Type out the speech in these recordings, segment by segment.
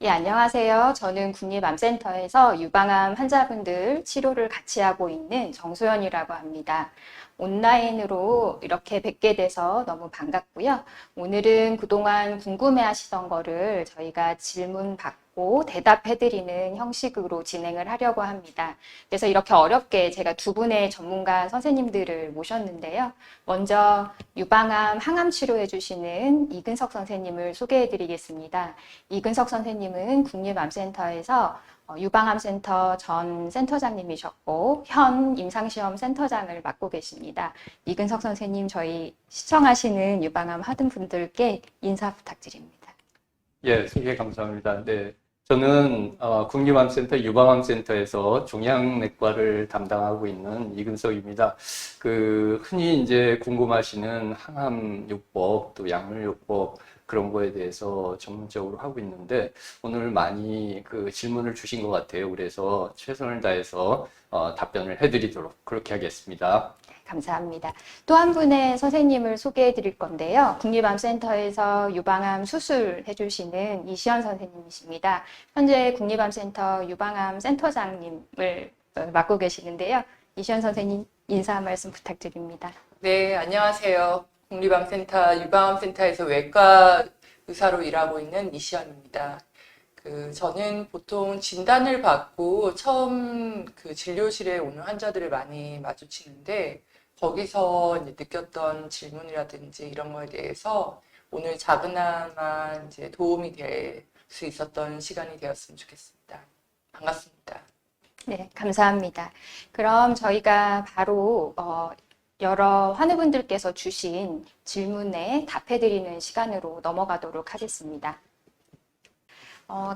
예, 안녕하세요. 저는 국립암센터에서 유방암 환자분들 치료를 같이 하고 있는 정소연이라고 합니다. 온라인으로 이렇게 뵙게 돼서 너무 반갑고요. 오늘은 그동안 궁금해 하시던 거를 저희가 질문 받고 대답해드리는 형식으로 진행을 하려고 합니다. 그래서 이렇게 어렵게 제가 두 분의 전문가 선생님들을 모셨는데요. 먼저 유방암 항암 치료해 주시는 이근석 선생님을 소개해 드리겠습니다. 이근석 선생님은 국립암센터에서 유방암센터 전 센터장님이셨고 현 임상시험 센터장을 맡고 계십니다. 이근석 선생님, 저희 시청하시는 유방암 하등분들께 인사 부탁드립니다. 예, 소개 감사합니다. 네, 저는 국립암센터 유방암센터에서 종양내과를 담당하고 있는 이근석입니다. 흔히 이제 궁금하시는 항암요법, 또 약물요법 그런 거에 대해서 전문적으로 하고 있는데 오늘 많이 질문을 주신 것 같아요. 그래서 최선을 다해서 답변을 해드리도록 그렇게 하겠습니다. 감사합니다. 또 한 분의 선생님을 소개해 드릴 건데요. 국립암센터에서 유방암 수술해 주시는 이시연 선생님이십니다. 현재 국립암센터 유방암 센터장님을 맡고 계시는데요. 이시연 선생님, 인사 한 말씀 부탁드립니다. 네, 안녕하세요. 국립암센터 유방암센터에서 외과 의사로 일하고 있는 이시연입니다. 저는 보통 진단을 받고 처음 진료실에 오는 환자들을 많이 마주치는데 거기서 이제 느꼈던 질문이라든지 이런 거에 대해서 오늘 작은나마 이제 도움이 될 수 있었던 시간이 되었으면 좋겠습니다. 반갑습니다. 네, 감사합니다. 그럼 저희가 바로 여러 환우분들께서 주신 질문에 답해드리는 시간으로 넘어가도록 하겠습니다.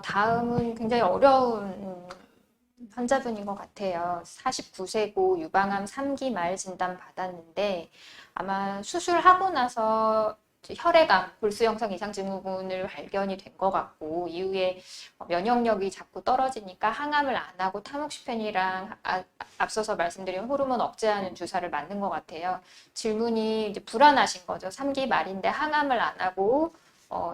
다음은 굉장히 어려운 환자분인 것 같아요. 49세고 유방암 3기 말 진단 받았는데 아마 수술하고 나서 혈액암, 골수 형성 이상 증후군을 발견이 된 것 같고 이후에 면역력이 자꾸 떨어지니까 항암을 안 하고 타모xifen 앞서서 말씀드린 호르몬 억제하는 주사를 맞는 것 같아요. 질문이 이제 불안하신 거죠. 3기 말인데 항암을 안 하고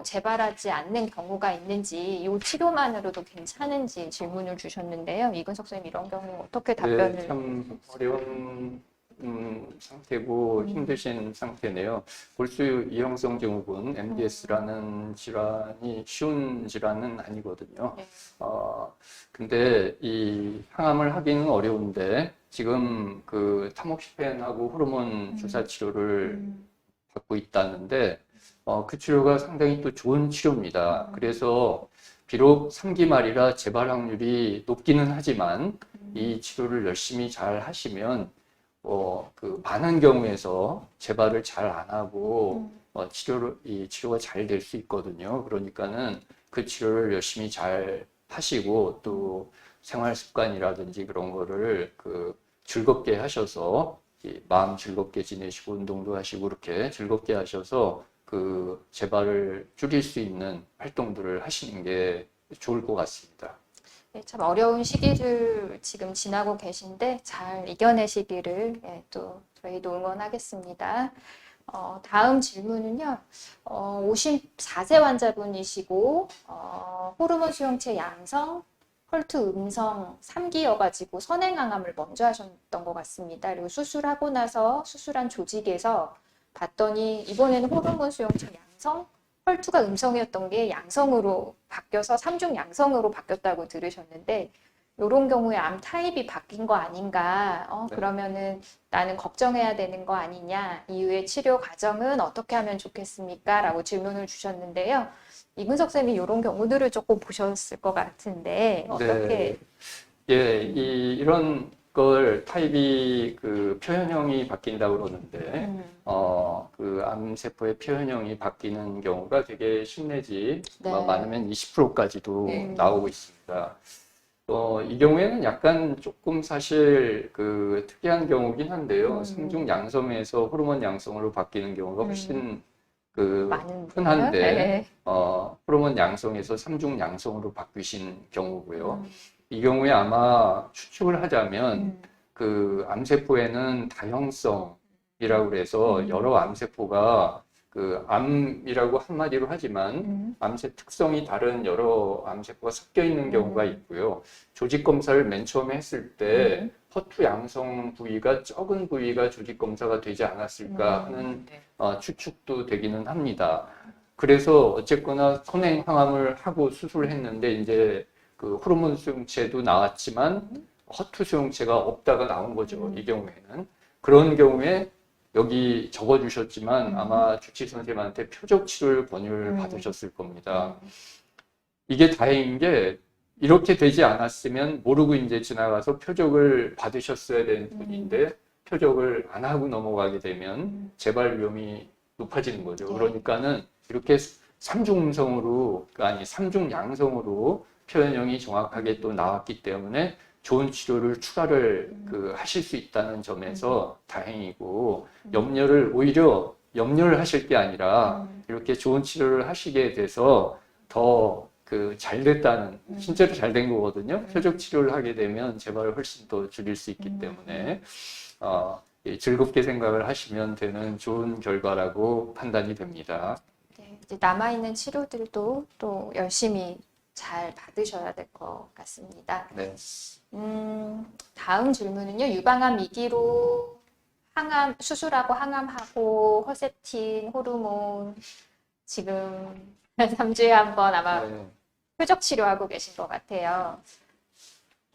재발하지 않는 경우가 있는지, 이 치료만으로도 괜찮은지 질문을 주셨는데요. 이근석 선생님, 이런 경우 어떻게 답변을? 네, 참 어려운 상태고 힘드신 상태네요. 골수 이형성 증후군, MDS라는 질환이 쉬운 질환은 아니거든요. 네. 근데 이 항암을 하기는 어려운데 지금 타모xifen 하고 호르몬 주사 치료를 받고 있다는데 그 치료가 상당히 또 좋은 치료입니다. 그래서 비록 3기 말이라 재발 확률이 높기는 하지만 이 치료를 열심히 잘 하시면 많은 경우에서 재발을 잘 안 하고 이 치료가 잘 될 수 있거든요. 그러니까는 그 치료를 열심히 잘 하시고 또 생활 습관이라든지 그런 거를 즐겁게 하셔서 마음 즐겁게 지내시고 운동도 하시고 그렇게 즐겁게 하셔서 재발을 줄일 수 있는 활동들을 하시는 게 좋을 것 같습니다. 네, 참 어려운 시기를 지금 지나고 계신데 잘 이겨내시기를 또 저희도 응원하겠습니다. 다음 질문은요. 54세 환자분이시고 호르몬 수용체 양성, 헐트 음성 3기여가지고 선행항암을 먼저 하셨던 것 같습니다. 그리고 수술하고 나서 수술한 조직에서 봤더니 이번에는 호르몬 수용체 양성, 헐투가 음성이었던 게 양성으로 바뀌어서 3중 양성으로 바뀌었다고 들으셨는데 이런 경우에 암 타입이 바뀐 거 아닌가? 그러면은 나는 걱정해야 되는 거 아니냐? 이후에 치료 과정은 어떻게 하면 좋겠습니까? 라고 질문을 주셨는데요. 이근석 쌤이 이런 경우들을 조금 보셨을 것 같은데 어떻게? 네. 예, 이런 걸 타입이 표현형이 바뀐다고 그러는데 암세포의 표현형이 바뀌는 경우가 되게 10 내지 네. 많으면 20%까지도 나오고 있습니다. 이 경우에는 약간 조금 사실 특이한 경우긴 한데요. 3중 양성에서 호르몬 양성으로 바뀌는 경우가 훨씬 흔한데 네. 호르몬 양성에서 3중 양성으로 바뀌신 경우고요. 이 경우에 아마 추측을 하자면 암세포에는 다형성이라고 그래서 여러 암세포가 그 암이라고 한마디로 하지만 암세 특성이 다른 여러 암세포가 섞여 있는 경우가 있고요. 조직 검사를 맨 처음에 했을 때 허투 양성 부위가 적은 부위가 조직 검사가 되지 않았을까 하는 네. 추측도 되기는 합니다. 그래서 어쨌거나 선행 항암을 하고 수술을 했는데 이제 그 호르몬 수용체도 나왔지만 허투 수용체가 없다가 나온 거죠. 이 경우에는. 그런 경우에 여기 적어주셨지만 아마 주치 선생님한테 표적 치료를 권유를 받으셨을 겁니다. 이게 다행인 게 이렇게 되지 않았으면 모르고 이제 지나가서 표적을 받으셨어야 되는 분인데 표적을 안 하고 넘어가게 되면 재발 위험이 높아지는 거죠. 그러니까는 이렇게 삼중 음성으로, 아니 삼중 양성으로 표현형이 정확하게 또 나왔기 때문에 좋은 치료를 추가를 하실 수 있다는 점에서 다행이고, 오히려 염려를 하실 게 아니라 이렇게 좋은 치료를 하시게 돼서 더 잘 됐다는, 실제로 잘 된 거거든요. 표적 치료를 하게 되면 재발을 훨씬 더 줄일 수 있기 때문에 즐겁게 생각을 하시면 되는 좋은 결과라고 판단이 됩니다. 네, 이제 남아있는 치료들도 또 열심히 잘 받으셔야 될 것 같습니다. 네. 다음 질문은요. 유방암 2기로 수술하고 항암하고 허셉틴, 호르몬 지금 3주에 한 번 아마 네. 표적 치료하고 계신 것 같아요.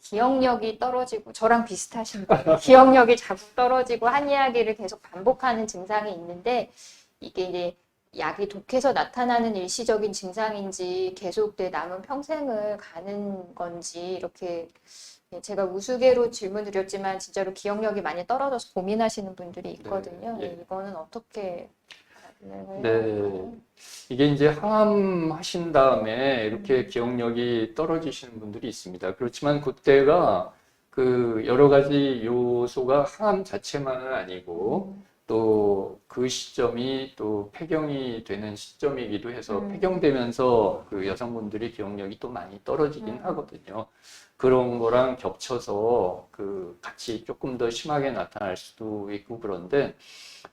기억력이 떨어지고 저랑 비슷하신 거예요. 기억력이 자꾸 떨어지고 한 이야기를 계속 반복하는 증상이 있는데 이게 이제 약이 독해서 나타나는 일시적인 증상인지 계속돼 남은 평생을 가는 건지 이렇게 제가 우스개로 질문 드렸지만 진짜로 기억력이 많이 떨어져서 고민하시는 분들이 있거든요. 네, 예. 이거는 어떻게 네. 이게 이제 항암하신 다음에 이렇게 기억력이 떨어지시는 분들이 있습니다. 그렇지만 그때가 여러 가지 요소가 항암 자체만은 아니고 또 그 시점이 또 폐경이 되는 시점이기도 해서 폐경되면서 여성분들이 기억력이 또 많이 떨어지긴 하거든요. 그런 거랑 겹쳐서 같이 조금 더 심하게 나타날 수도 있고 그런데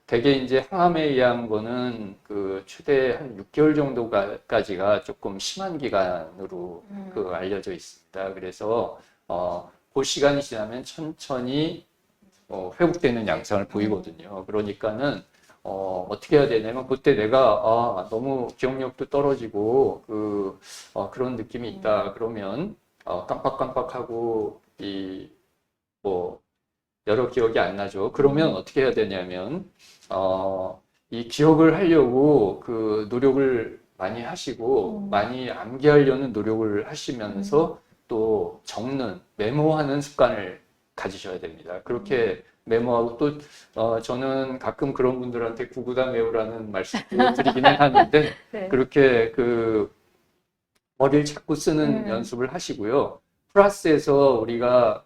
대개 이제 항암에 의한 거는 최대 한 6개월 정도까지가 조금 심한 기간으로 알려져 있습니다. 그래서 그 시간이 지나면 천천히 회복되는 양상을 보이거든요. 그러니까는 어떻게 해야 되냐면 그때 내가 너무 기억력도 떨어지고 그런 느낌이 있다 그러면 깜빡깜빡하고 여러 기억이 안 나죠. 그러면 어떻게 해야 되냐면 이 기억을 하려고 노력을 많이 하시고 많이 암기하려는 노력을 하시면서 또 메모하는 습관을 가지셔야 됩니다. 그렇게 메모하고 또 저는 가끔 그런 분들한테 구구단 외우라는 말씀도 드리기는 하는데 네. 그렇게 머리를 자꾸 쓰는 연습을 하시고요. 플러스에서 우리가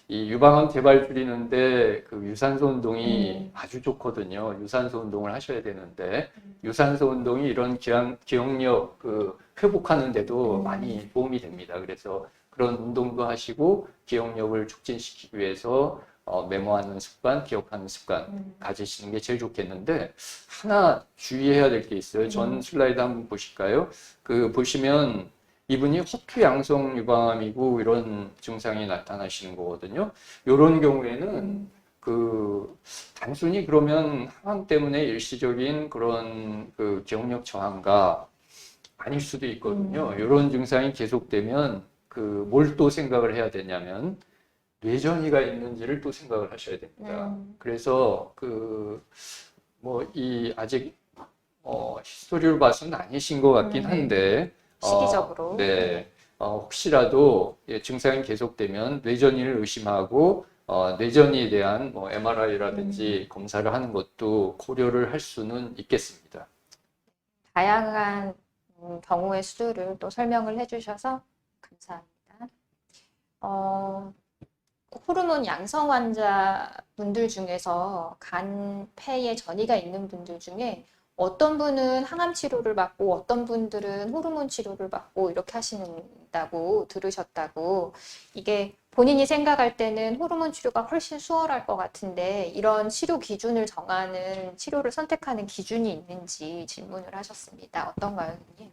이 유방암 재발 줄이는데 유산소 운동이 아주 좋거든요. 유산소 운동을 하셔야 되는데 유산소 운동이 이런 기억력 회복하는 데도 많이 도움이 됩니다. 그래서 그런 운동도 하시고 기억력을 촉진시키기 위해서 메모하는 습관, 기억하는 습관 가지시는 게 제일 좋겠는데 하나 주의해야 될 게 있어요. 전 슬라이드 한번 보실까요? 보시면 이분이 허투 양성 유방암이고 이런 증상이 나타나시는 거거든요. 이런 경우에는 단순히 그러면 항암 때문에 일시적인 그런 기억력 저하가 아닐 수도 있거든요. 이런 증상이 계속되면 뭘 또 생각을 해야 되냐면 뇌전이가 있는지를 또 생각을 하셔야 됩니다. 그래서 아직 히스토리를 봐서는 아니신 것 같긴 한데 시기적으로. 네. 혹시라도 증상이 계속되면 뇌전이를 의심하고 뇌전이에 대한 MRI라든지 검사를 하는 것도 고려를 할 수는 있겠습니다. 다양한 경우의 수를 또 설명을 해주셔서 감사합니다. 호르몬 양성 환자분들 중에서 간, 폐에 전이가 있는 분들 중에 어떤 분은 항암 치료를 받고 어떤 분들은 호르몬 치료를 받고 이렇게 하신다고 들으셨다고. 이게 본인이 생각할 때는 호르몬 치료가 훨씬 수월할 것 같은데 이런 치료 기준을 정하는 치료를 선택하는 기준이 있는지 질문을 하셨습니다. 어떤가요, 선생님?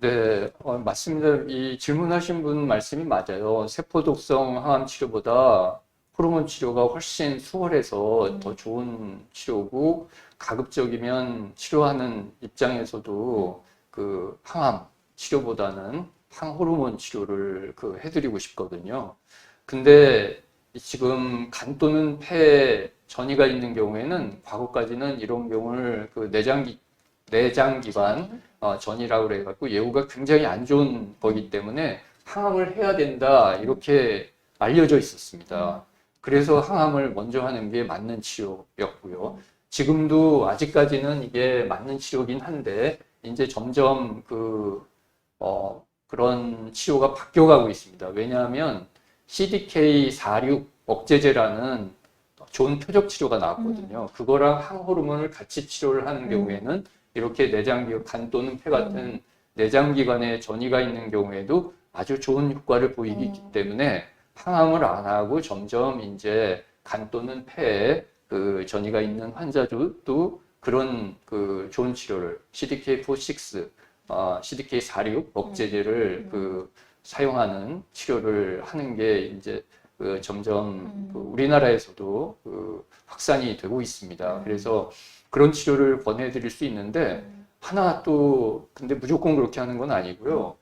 네, 맞습니다. 이 질문하신 분 말씀이 맞아요. 세포독성 항암 치료보다 호르몬 치료가 훨씬 수월해서 더 좋은 치료고, 가급적이면 치료하는 입장에서도 그 항암 치료보다는 항호르몬 치료를 해드리고 싶거든요. 근데 지금 간 또는 폐에 전이가 있는 경우에는 과거까지는 이런 경우를 내장기관 전이라고 그래갖고 예후가 굉장히 안 좋은 거기 때문에 항암을 해야 된다 이렇게 알려져 있었습니다. 그래서 항암을 먼저 하는 게 맞는 치료였고요. 지금도 아직까지는 이게 맞는 치료긴 한데 이제 점점 그런 치료가 바뀌어가고 있습니다. 왜냐하면 CDK4/6 억제제라는 좋은 표적 치료가 나왔거든요. 그거랑 항호르몬을 같이 치료를 하는 경우에는 이렇게 간 또는 폐 같은 내장기관에 전이가 있는 경우에도 아주 좋은 효과를 보이기 때문에 항암을 안 하고 점점 이제 간 또는 폐에 전이가 있는 환자들도 그런 좋은 치료를 CDK4/6, CDK4/6 억제제를 사용하는 치료를 하는 게 이제 점점 우리나라에서도 확산이 되고 있습니다. 그래서 그런 치료를 권해드릴 수 있는데 하나 또 근데 무조건 그렇게 하는 건 아니고요.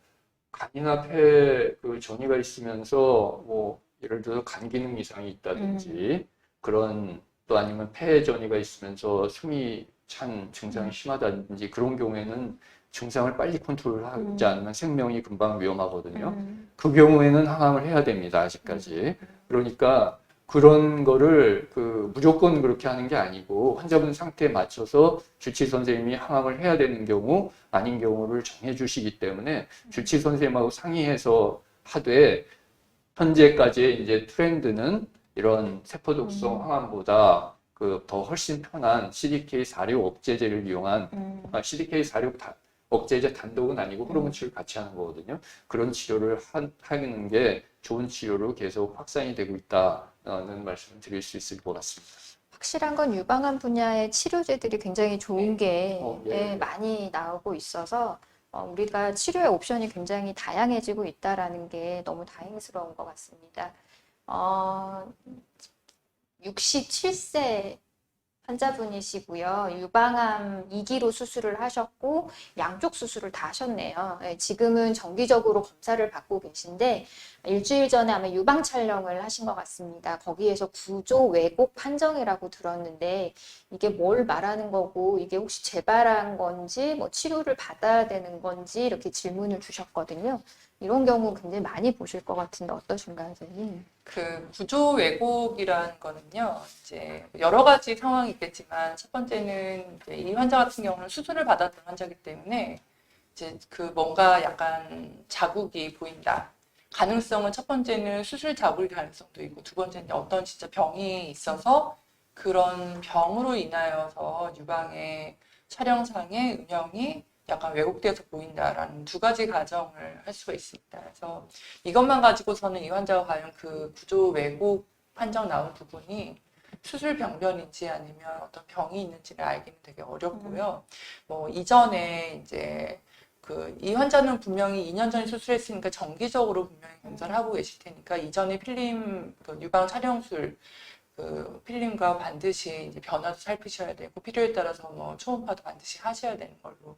간이나 폐에 전이가 있으면서 뭐 예를 들어서 간 기능 이상이 있다든지 그런 또 아니면 폐에 전이가 있으면서 숨이 찬 증상이 심하다든지 그런 경우에는 증상을 빨리 컨트롤하지 않으면 생명이 금방 위험하거든요. 그 경우에는 항암을 해야 됩니다. 아직까지. 그러니까 그런 거를 무조건 그렇게 하는 게 아니고 환자분 상태에 맞춰서 주치 선생님이 항암을 해야 되는 경우 아닌 경우를 정해 주시기 때문에 주치 선생님하고 상의해서 하되 현재까지의 이제 트렌드는 이런 세포독성 항암보다 더 훨씬 편한 CDK4/6 억제제를 이용한 CDK4/6 억제제 단독은 아니고 호르몬 치료를 같이 하는 거거든요. 그런 치료를 하는 게 좋은 치료로 계속 확산이 되고 있다는 말씀을 드릴 수 있을 것 같습니다. 확실한 건 유방암 분야의 치료제들이 굉장히 좋은 게 예. 많이 나오고 있어서 우리가 치료의 옵션이 굉장히 다양해지고 있다라는 게 너무 다행스러운 것 같습니다. 67세 환자분이시고요. 유방암 2기로 수술을 하셨고 양쪽 수술을 다 하셨네요. 지금은 정기적으로 검사를 받고 계신데 일주일 전에 아마 유방 촬영을 하신 것 같습니다. 거기에서 구조 왜곡 판정이라고 들었는데 이게 뭘 말하는 거고 이게 혹시 재발한 건지 뭐 치료를 받아야 되는 건지 이렇게 질문을 주셨거든요. 이런 경우 굉장히 많이 보실 것 같은데 어떠신가요, 선생님? 구조 왜곡이라는 거는요, 이제 여러 가지 상황이 있겠지만, 첫 번째는 이제 이 환자 같은 경우는 수술을 받았던 환자이기 때문에, 이제 뭔가 약간 자국이 보인다. 가능성은 첫 번째는 수술 자국일 가능성도 있고, 두 번째는 어떤 진짜 병이 있어서 그런 병으로 인하여서 유방의 촬영상의 음영이 약간 왜곡되어서 보인다라는 두 가지 가정을 할 수가 있습니다. 그래서 이것만 가지고서는 이 환자가 과연 구조 왜곡 판정 나온 부분이 수술 병변인지 아니면 어떤 병이 있는지를 알기는 되게 어렵고요. 뭐 이전에 이제 이 환자는 분명히 2년 전에 수술했으니까 정기적으로 분명히 검사를 하고 계실 테니까 이전에 필름 유방 촬영술 필름과 반드시 이제 변화도 살피셔야 되고 필요에 따라서 뭐 초음파도 반드시 하셔야 되는 걸로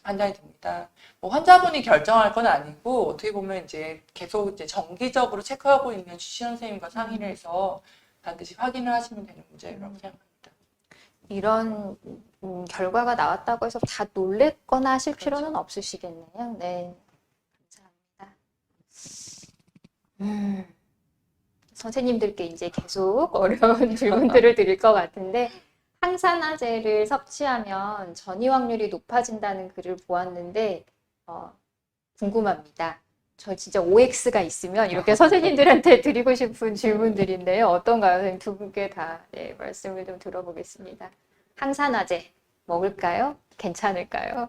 판단이 됩니다. 뭐 환자분이 결정할 건 아니고 어떻게 보면 이제 계속 이제 정기적으로 체크하고 있는 주치 선생님과 상의를 해서 반드시 확인을 하시면 되는 문제라고 생각합니다. 이런 결과가 나왔다고 해서 다 놀랬거나 하실 필요는 없으시겠네요. 네, 감사합니다. 선생님들께 이제 계속 어려운 질문들을 드릴 것 같은데 항산화제를 섭취하면 전이 확률이 높아진다는 글을 보았는데 궁금합니다. 저 진짜 OX가 있으면 이렇게 선생님들한테 드리고 싶은 질문들인데요. 어떤가요? 선생님 두 분께 다 말씀을 좀 들어보겠습니다. 항산화제. 먹을까요? 괜찮을까요?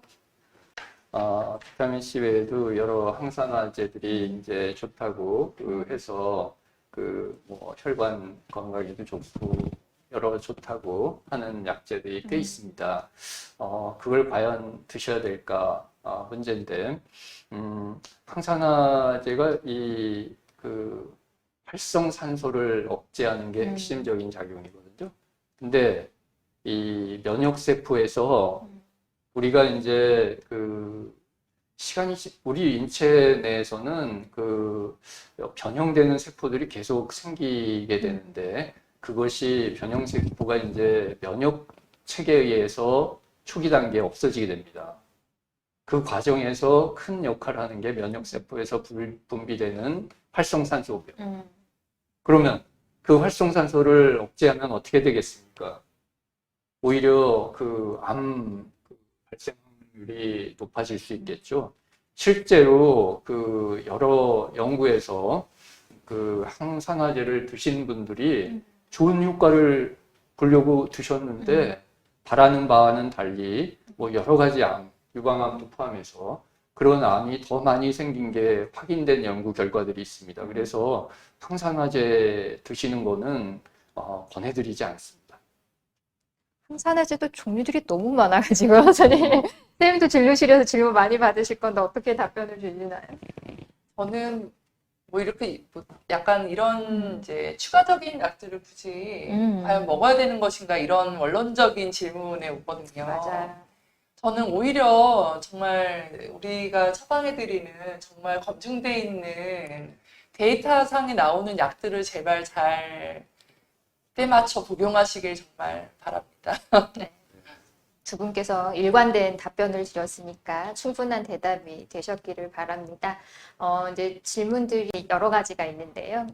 비타민C 외에도 여러 항산화제들이 이제 좋다고 해서 뭐 혈관 건강에도 좋고 여러 좋다고 하는 약제들이 꽤 있습니다. 그걸 과연 드셔야 될까 문제인데, 항산화제가 활성산소를 억제하는 게 핵심적인 작용이거든요. 근데 이 면역세포에서 우리가 이제 우리 인체 내에서는 변형되는 세포들이 계속 생기게 되는데, 그것이 변형세포가 이제 면역 체계에 의해서 초기 단계에 없어지게 됩니다. 그 과정에서 큰 역할을 하는 게 면역세포에서 분비되는 활성산소고요. 그러면 그 활성산소를 억제하면 어떻게 되겠습니까? 오히려 암 발생률이 높아질 수 있겠죠. 실제로 여러 연구에서 항산화제를 드신 분들이 좋은 효과를 보려고 드셨는데 바라는 바와는 달리 뭐 여러 가지 암, 유방암도 포함해서 그런 암이 더 많이 생긴 게 확인된 연구 결과들이 있습니다. 그래서 항산화제 드시는 거는 권해드리지 않습니다. 항산화제도 종류들이 너무 많아가지고 선생님도 진료실에서 질문 많이 받으실 건데 어떻게 답변을 주시나요? 저는 뭐 이렇게 뭐 약간 이런 이제 추가적인 약들을 굳이 과연 먹어야 되는 것인가 이런 원론적인 질문에 오거든요. 맞아요. 저는 오히려 정말 우리가 처방해드리는 정말 검증돼 있는 데이터상에 나오는 약들을 제발 잘 때맞춰 복용하시길 정말 바랍니다. 네. 두 분께서 일관된 답변을 드렸으니까 충분한 대답이 되셨기를 바랍니다. 이제 질문들이 여러 가지가 있는데요.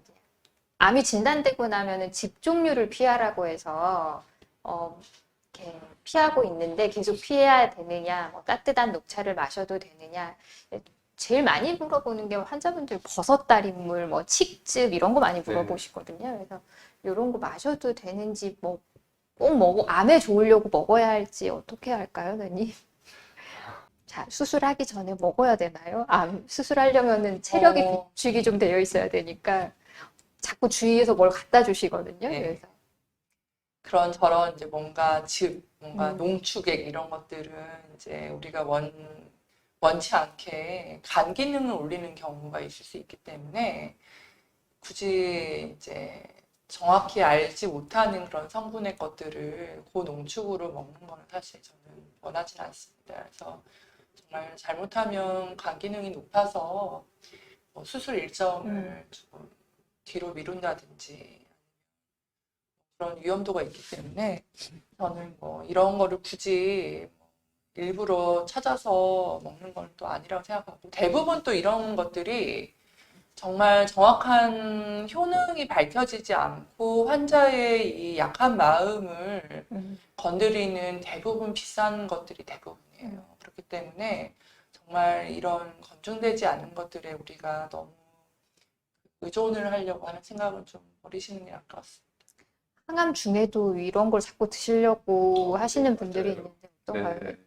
암이 진단되고 나면은 즙 종류를 피하라고 해서 이렇게 피하고 있는데 계속 피해야 되느냐, 뭐 따뜻한 녹차를 마셔도 되느냐. 제일 많이 물어보는 게 환자분들 버섯 달인물, 뭐 칡즙 이런 거 많이 물어보시거든요. 그래서 이런 거 마셔도 되는지 뭐 꼭 암에 좋으려고 먹어야 할지 어떻게 할까요, 선생님? 자, 수술하기 전에 먹어야 되나요? 암 수술하려면은 체력이 비축이 좀 되어 있어야 되니까 자꾸 주위에서 뭘 갖다 주시거든요. 네. 그래서 그런 저런 이제 뭔가 뭔가 농축액 이런 것들은 이제 우리가 원치 않게 간 기능을 올리는 경우가 있을 수 있기 때문에 굳이 이제 정확히 알지 못하는 그런 성분의 것들을 고농축으로 먹는 거는 사실 저는 원하진 않습니다. 그래서 정말 잘못하면 간 기능이 높아서 뭐 수술 일정을 조금 뒤로 미룬다든지 그런 위험도가 있기 때문에 저는 뭐 이런 거를 굳이 일부러 찾아서 먹는 건 또 아니라고 생각하고, 대부분 또 이런 것들이 정말 정확한 효능이 밝혀지지 않고 환자의 이 약한 마음을 건드리는 대부분 비싼 것들이 대부분이에요. 그렇기 때문에 정말 이런 검증되지 않은 것들에 우리가 너무 의존을 하려고 하는 생각은 좀 버리시는 게 나을 것 같습니다. 항암 중에도 이런 걸 자꾸 드시려고 하시는 분들이 맞아요. 있는데 어떤가요? 네.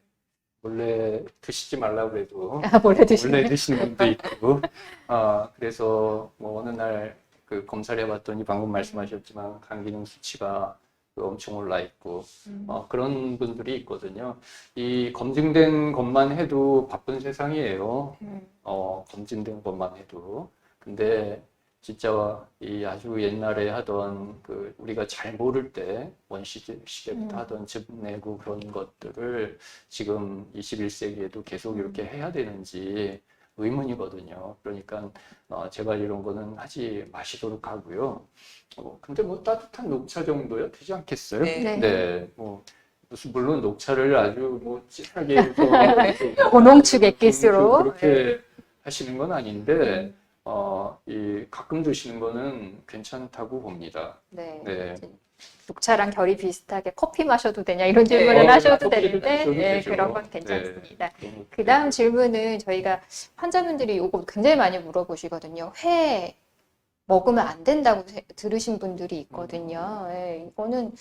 원래 드시지 말라고 해도 몰래 드시는 원래 드시는 분도 있고, 그래서 뭐 어느 날 검사를 해봤더니 방금 말씀하셨지만 간 기능 수치가 엄청 올라 있고, 그런 분들이 있거든요. 이 검증된 것만 해도 바쁜 세상이에요. 검증된 것만 해도. 근데 진짜 이 아주 옛날에 하던 우리가 잘 모를 때 원시시대부터 하던 즙 내고 그런 것들을 지금 21세기에도 계속 이렇게 해야 되는지 의문이거든요. 그러니까 제발 이런 거는 하지 마시도록 하고요. 근데 뭐 따뜻한 녹차 정도야 되지 않겠어요? 네. 네. 뭐 물론 녹차를 아주 뭐 진하게 해서 고농축 액기스로 그렇게 하시는 건 아닌데 가끔 드시는 거는 괜찮다고 봅니다. 네. 네. 녹차랑 결이 비슷하게 커피 마셔도 되냐 이런 질문을 하셔도 커피를 되는데 마셔도 네, 되죠. 그런 건 괜찮습니다. 네. 그 다음 질문은 저희가 환자분들이 이거 굉장히 많이 물어보시거든요. 회 먹으면 안 된다고 들으신 분들이 있거든요. 네, 이거는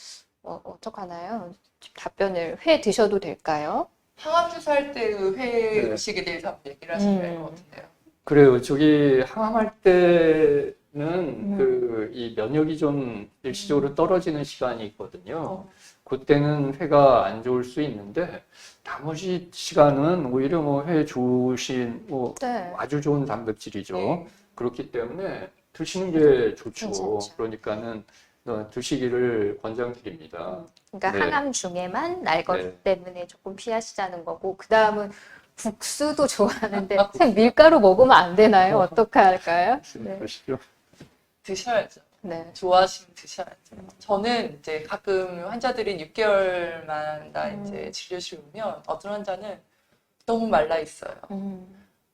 어떡하나요? 답변을 회 드셔도 될까요? 항암 주사할 때의 회 네. 음식에 대해서 한번 얘기를 하시면 될 것 같은데요. 그래요. 저기 항암할 때는 음. 이 면역이 좀 일시적으로 떨어지는 시간이 있거든요. 어. 그때는 회가 안 좋을 수 있는데 나머지 시간은 오히려 뭐 회 좋으신 뭐 네. 아주 좋은 단백질이죠. 네. 그렇기 때문에 드시는 게 좋죠. 괜찮죠. 그러니까는 드시기를 권장드립니다. 그러니까 네. 항암 중에만 날 것 네. 때문에 조금 피하시자는 거고, 그 다음은 국수도 좋아하는데, 선생님 밀가루 먹으면 안 되나요? 어떻게 할까요? 네. 말씀하시죠. 드셔야죠. 네. 좋아하시면 드셔야죠. 저는 이제 가끔 환자들이 6개월만 나 이제 진료실 오면 어떤 환자는 너무 말라 있어요.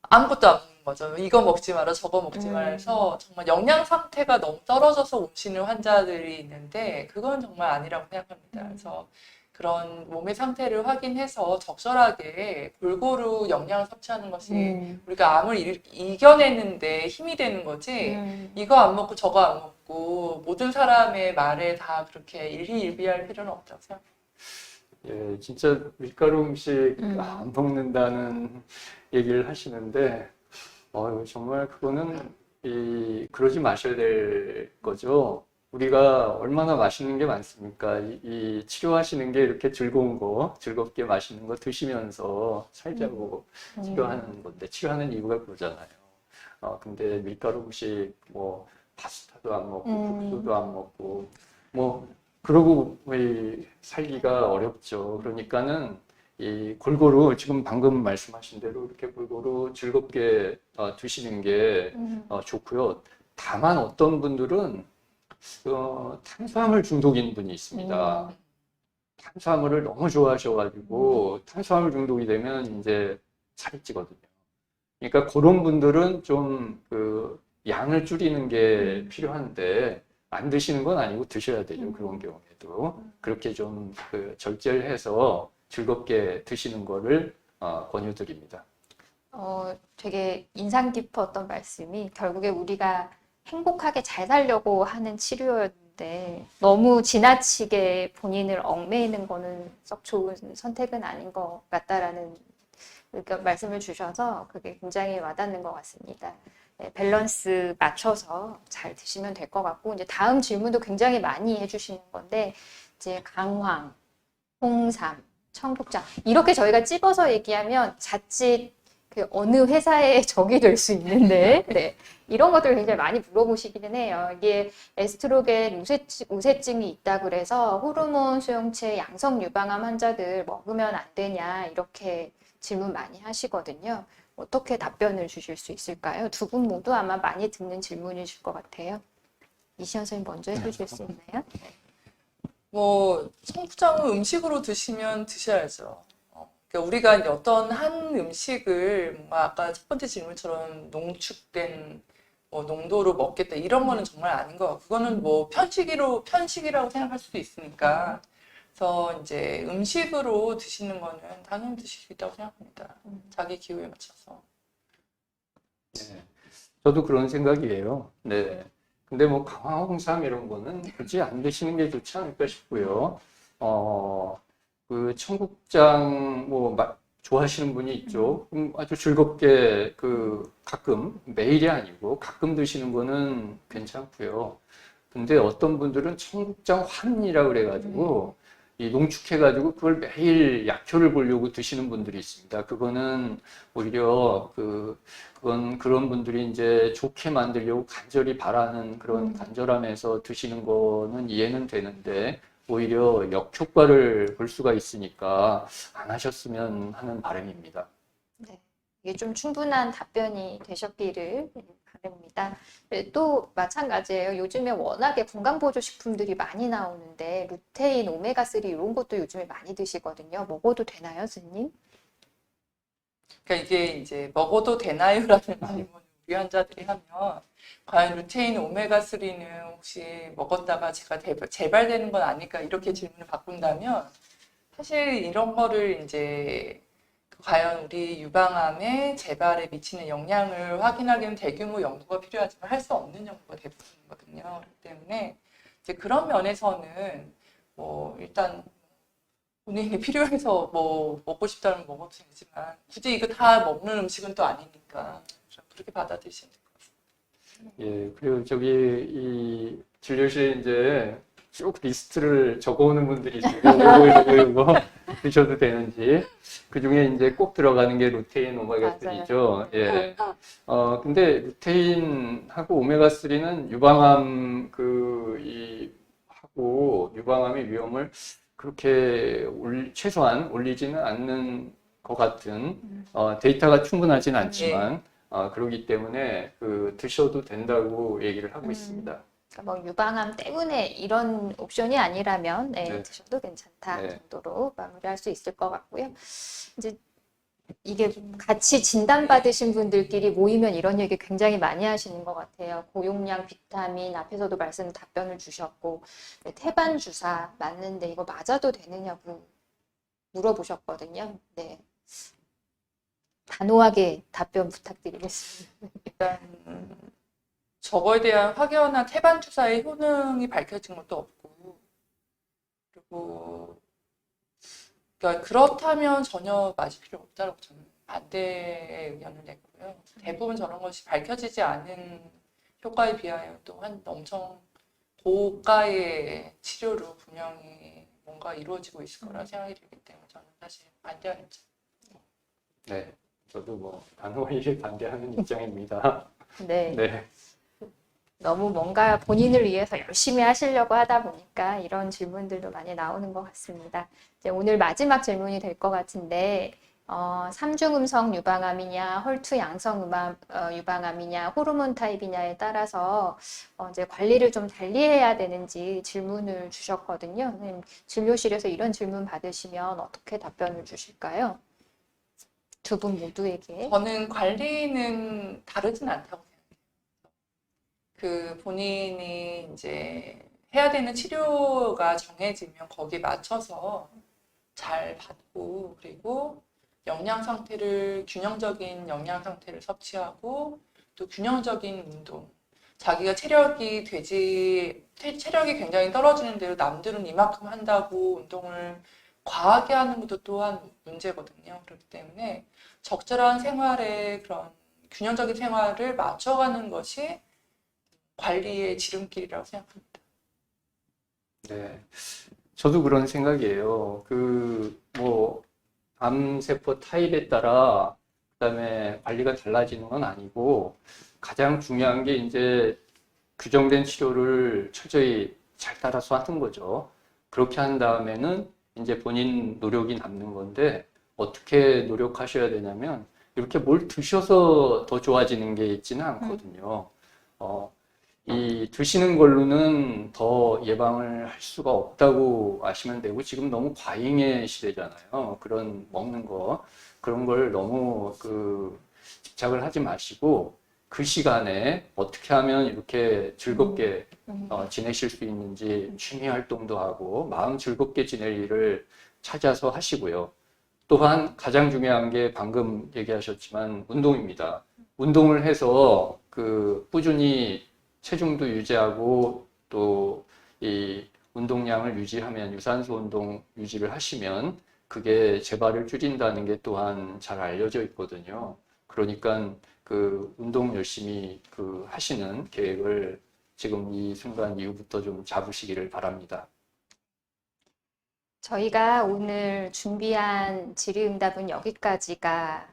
아무것도 안 먹는 거죠. 이거 먹지 마라, 저거 먹지 마라 해서 정말 영양 상태가 너무 떨어져서 오시는 환자들이 있는데 그건 정말 아니라고 생각합니다. 그래서 그런 몸의 상태를 확인해서 적절하게 골고루 영양을 섭취하는 것이 우리가 암을 이겨내는데 힘이 되는 거지 이거 안 먹고 저거 안 먹고 모든 사람의 말에 다 그렇게 일희일비할 필요는 없다고 생각합니다. 예, 진짜 밀가루 음식 안 먹는다는 얘기를 하시는데, 정말 그거는 그러지 마셔야 될 거죠. 우리가 얼마나 맛있는 게 많습니까? 이 치료하시는 게 이렇게 즐거운 거, 즐겁게 맛있는 거 드시면서 살자고 치료하는 건데, 치료하는 이유가 그거잖아요. 근데 밀가루 음식, 뭐, 파스타도 안 먹고, 국수도 안 먹고, 뭐, 그러고 살기가 어렵죠. 그러니까는 이 골고루 지금 방금 말씀하신 대로 이렇게 골고루 즐겁게 드시는 게 좋고요. 다만 어떤 분들은 탄수화물 중독인 분이 있습니다. 탄수화물을 너무 좋아하셔가지고 탄수화물 중독이 되면 이제 살이 찌거든요. 그러니까 그런 분들은 좀 그 양을 줄이는 게 필요한데 안 드시는 건 아니고 드셔야 되죠. 그런 경우에도 그렇게 좀 그 절제를 해서 즐겁게 드시는 거를 권유드립니다. 되게 인상 깊었던 말씀이 결국에 우리가 행복하게 잘 살려고 하는 치료였는데 너무 지나치게 본인을 얽매이는 거는 썩 좋은 선택은 아닌 것 같다라는 말씀을 주셔서 그게 굉장히 와닿는 것 같습니다. 네, 밸런스 맞춰서 잘 드시면 될 것 같고, 이제 다음 질문도 굉장히 많이 해주시는 건데, 이제 강황, 홍삼, 청국장 이렇게 저희가 찝어서 얘기하면 자칫 그 어느 회사의 적이 될 수 있는데, 네, 이런 것들을 굉장히 많이 물어보시기는 해요. 이게 에스트로겐 우세증이 있다 그래서 호르몬 수용체 양성 유방암 환자들 먹으면 안 되냐 이렇게 질문 많이 하시거든요. 어떻게 답변을 주실 수 있을까요? 두 분 모두 아마 많이 듣는 질문이실 것 같아요. 이시연 선생님 먼저 해주실 수 있나요? 뭐 청국장은 음식으로 드시면 드셔야죠. 그러니까 우리가 이제 어떤 한 음식을 뭔가 아까 첫 번째 질문처럼 농축된 뭐 농도로 먹겠다 이런 거는 정말 아닌 것 같고 그거는 뭐 편식이라고 생각할 수도 있으니까 그래서 이제 음식으로 드시는 거는 당연히 드실 수 있다고 생각합니다. 자기 기호에 맞춰서. 네, 저도 그런 생각이에요. 네. 근데 뭐 강황, 홍삼 이런 거는 굳이 안 드시는 게 좋지 않을까 싶고요. 그 청국장 뭐 좋아하시는 분이 있죠. 아주 즐겁게 가끔 매일이 아니고 가끔 드시는 거는 괜찮고요. 근데 어떤 분들은 청국장 환이라고 그래가지고 이 농축해가지고 그걸 매일 약효를 보려고 드시는 분들이 있습니다. 그거는 오히려 그건 그런 분들이 이제 좋게 만들려고 간절히 바라는 그런 간절함에서 드시는 거는 이해는 되는데 오히려 역효과를 볼 수가 있으니까 안 하셨으면 하는 바람입니다. 네, 이게 좀 충분한 답변이 되셨기를 바랍니다. 또 마찬가지예요. 요즘에 워낙에 건강보조식품들이 많이 나오는데 루테인, 오메가3 이런 것도 요즘에 많이 드시거든요. 먹어도 되나요, 선생님? 그러니까 이게 이제 먹어도 되나요라는 질문을 우리 환자들이 하면 과연 루테인, 오메가3는 혹시 먹었다가 제가 재발되는 건 아닐까 이렇게 질문을 바꾼다면 사실 이런 거를 이제 과연 우리 유방암의 재발에 미치는 영향을 확인하기는 대규모 연구가 필요하지만 할 수 없는 연구가 대부분이거든요. 그렇기 때문에 이제 그런 면에서는 뭐 일단 본인이 필요해서 뭐 먹고 싶다면 먹어도 되지만 굳이 이거 다 먹는 음식은 또 아니니까 좀 그렇게 받아들이시면 될 것 같습니다. 예, 그리고 저기 이 진료실에 이제 쭉 리스트를 적어오는 분들이 있어요. 요거 드셔도 되는지. 그 중에 이제 꼭 들어가는 게 루테인, 오메가3죠. 예. 근데 루테인하고 오메가3는 유방암 하고 유방암의 위험을 그렇게 최소한 올리지는 않는 것 같은 데이터가 충분하진 않지만 그렇기 때문에 드셔도 된다고 얘기를 하고 있습니다. 그러니까 뭐 유방암 때문에 이런 옵션이 아니라면 네. 드셔도 괜찮다 네. 정도로 마무리할 수 있을 것 같고요. 이제 이게 같이 진단받으신 분들끼리 모이면 이런 얘기 굉장히 많이 하시는 것 같아요. 고용량 비타민 앞에서도 답변을 주셨고 태반 주사 맞는데 이거 맞아도 되느냐고 물어보셨거든요. 네. 단호하게 답변 부탁드리겠습니다. 일단 저거에 대한 확연한 태반 주사의 효능이 밝혀진 것도 없고 그리고 그러니까 그렇다면 전혀 맞을 필요 없다고 저는 반대의 의견을 내고요. 대부분 저런 것이 밝혀지지 않은 효과에 비하여 또한 엄청 고가의 치료로 분명히 뭔가 이루어지고 있을 거라 생각이 들기 때문에 저는 사실 반대하는 입장. 네, 저도 뭐 단호히 반대하는 입장입니다. 네. 네. 너무 뭔가 본인을 위해서 열심히 하시려고 하다 보니까 이런 질문들도 많이 나오는 것 같습니다. 이제 오늘 마지막 질문이 될 것 같은데, 삼중음성 유방암이냐, 헐투 양성 유방암이냐, 호르몬 타입이냐에 따라서 이제 관리를 좀 달리해야 되는지 질문을 주셨거든요. 선생님, 진료실에서 이런 질문 받으시면 어떻게 답변을 주실까요? 두 분 모두에게. 저는 관리는 다르진 않다고 생각해요. 본인이 이제 해야 되는 치료가 정해지면 거기에 맞춰서 잘 받고 그리고 균형적인 영양 상태를 섭취하고 또 균형적인 운동. 자기가 체력이 굉장히 떨어지는 대로 남들은 이만큼 한다고 운동을 과하게 하는 것도 또한 문제거든요. 그렇기 때문에 적절한 그런 균형적인 생활을 맞춰가는 것이 관리의 지름길이라고 생각합니다. 네. 저도 그런 생각이에요. 암세포 타입에 따라 그다음에 관리가 달라지는 건 아니고 가장 중요한 게 이제 규정된 치료를 철저히 잘 따라서 하는 거죠. 그렇게 한 다음에는 이제 본인 노력이 남는 건데 어떻게 노력하셔야 되냐면 이렇게 뭘 드셔서 더 좋아지는 게 있지는 않거든요. 이 드시는 걸로는 더 예방을 할 수가 없다고 아시면 되고 지금 너무 과잉의 시대잖아요. 그런 먹는 그런 걸 너무 집착을 하지 마시고 그 시간에 어떻게 하면 이렇게 즐겁게 지내실 수 있는지 취미 활동도 하고 마음 즐겁게 지낼 일을 찾아서 하시고요. 또한 가장 중요한 게 방금 얘기하셨지만 운동입니다. 운동을 해서 꾸준히 체중도 유지하고 또 이 운동량을 유지하면 유산소 운동 유지를 하시면 그게 재발을 줄인다는 게 또한 잘 알려져 있거든요. 그러니까 운동 열심히 하시는 계획을 지금 이 순간 이후부터 좀 잡으시기를 바랍니다. 저희가 오늘 준비한 질의응답은 여기까지가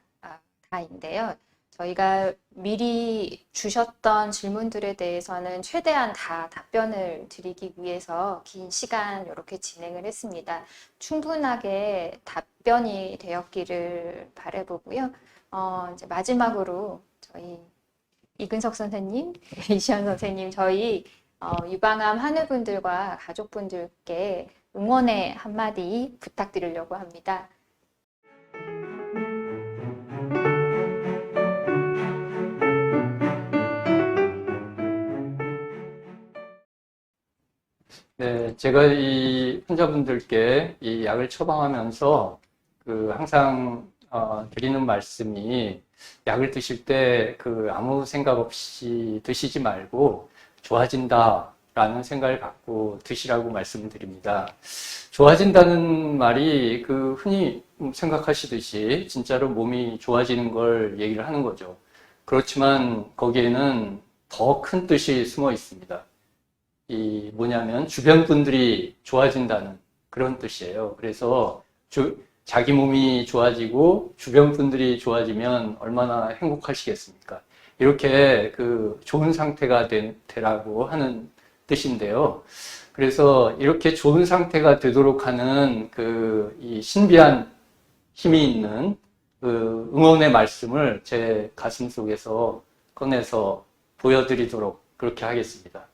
다인데요. 저희가 미리 주셨던 질문들에 대해서는 최대한 다 답변을 드리기 위해서 긴 시간 이렇게 진행을 했습니다. 충분하게 답변이 되었기를 바라보고요. 이제 마지막으로 저희 이근석 선생님, 이시연 선생님, 저희 유방암 한우분들과 가족분들께 응원의 한마디 부탁드리려고 합니다. 네, 제가 이 환자분들께 이 약을 처방하면서 항상 드리는 말씀이 약을 드실 때 아무 생각 없이 드시지 말고 좋아진다, 라는 생각을 갖고 드시라고 말씀드립니다. 좋아진다는 말이 그 흔히 생각하시듯이 진짜로 몸이 좋아지는 걸 얘기를 하는 거죠. 그렇지만 거기에는 더 큰 뜻이 숨어 있습니다. 이 뭐냐면 주변 분들이 좋아진다는 그런 뜻이에요. 그래서 자기 몸이 좋아지고 주변 분들이 좋아지면 얼마나 행복하시겠습니까? 이렇게 그 좋은 상태가 되라고 하는 뜻인데요. 그래서 이렇게 좋은 상태가 되도록 하는 이 신비한 힘이 있는 그 응원의 말씀을 제 가슴 속에서 꺼내서 보여드리도록 그렇게 하겠습니다.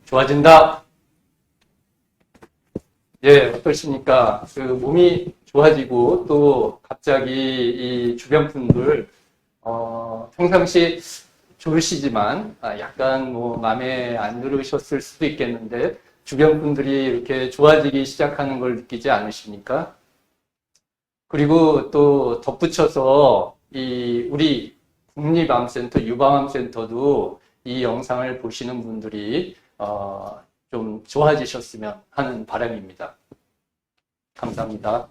좋아진다. 예, 어떠십니까? 그 몸이 좋아지고 또 갑자기 이 주변 분들 평상시 좋으시지만 약간 뭐 마음에 안 들으셨을 수도 있겠는데 주변 분들이 이렇게 좋아지기 시작하는 걸 느끼지 않으십니까? 그리고 또 덧붙여서 우리 국립암센터, 유방암센터도 이 영상을 보시는 분들이 좀 좋아지셨으면 하는 바람입니다. 감사합니다.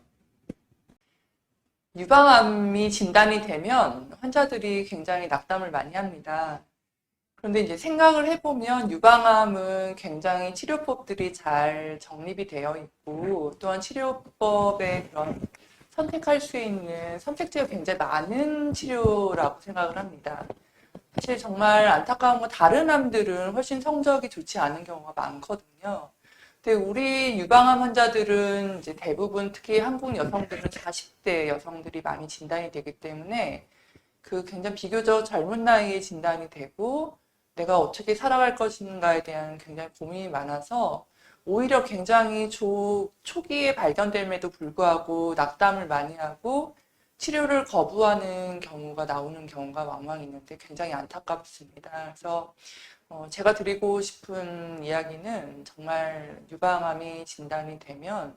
유방암이 진단이 되면 환자들이 굉장히 낙담을 많이 합니다. 그런데 이제 생각을 해보면 유방암은 굉장히 치료법들이 잘 정립이 되어 있고 또한 치료법에 그런 선택할 수 있는 선택지가 굉장히 많은 치료라고 생각을 합니다. 사실 정말 안타까운 건 다른 암들은 훨씬 성적이 좋지 않은 경우가 많거든요. 근데 우리 유방암 환자들은 이제 대부분 특히 한국 여성들은 40대 여성들이 많이 진단이 되기 때문에 그 굉장히 비교적 젊은 나이에 진단이 되고 내가 어떻게 살아갈 것인가에 대한 굉장히 고민이 많아서 오히려 굉장히 초기에 발견됨에도 불구하고 낙담을 많이 하고 치료를 거부하는 경우가 나오는 경우가 왕왕 있는데 굉장히 안타깝습니다. 그래서 제가 드리고 싶은 이야기는 정말 유방암이 진단이 되면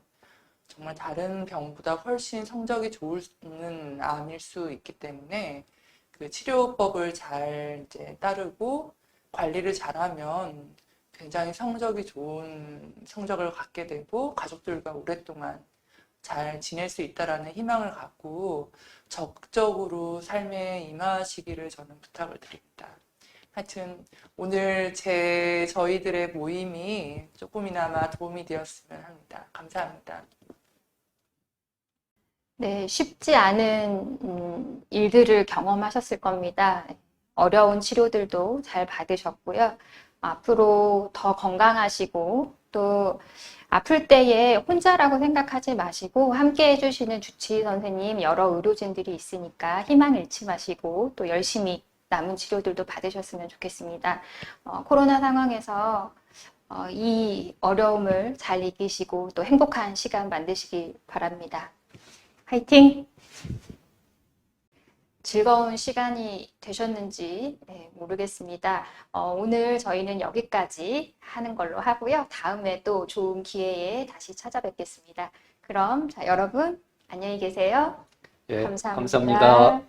정말 다른 병보다 훨씬 성적이 좋은 암일 수 있기 때문에 그 치료법을 잘 이제 따르고 관리를 잘하면 굉장히 성적이 좋은 성적을 갖게 되고 가족들과 오랫동안 잘 지낼 수 있다라는 희망을 갖고 적극적으로 삶에 임하시기를 저는 부탁을 드립니다. 하여튼 오늘 저희들의 모임이 조금이나마 도움이 되었으면 합니다. 감사합니다. 네, 쉽지 않은 일들을 경험하셨을 겁니다. 어려운 치료들도 잘 받으셨고요. 앞으로 더 건강하시고 또 아플 때에 혼자라고 생각하지 마시고 함께 해주시는 주치의 선생님, 여러 의료진들이 있으니까 희망 잃지 마시고 또 열심히 남은 치료들도 받으셨으면 좋겠습니다. 코로나 상황에서 이 어려움을 잘 이기시고 또 행복한 시간 만드시기 바랍니다. 화이팅! 즐거운 시간이 되셨는지 모르겠습니다. 오늘 저희는 여기까지 하는 걸로 하고요. 다음에 또 좋은 기회에 다시 찾아뵙겠습니다. 그럼 여러분 안녕히 계세요. 예, 감사합니다. 감사합니다.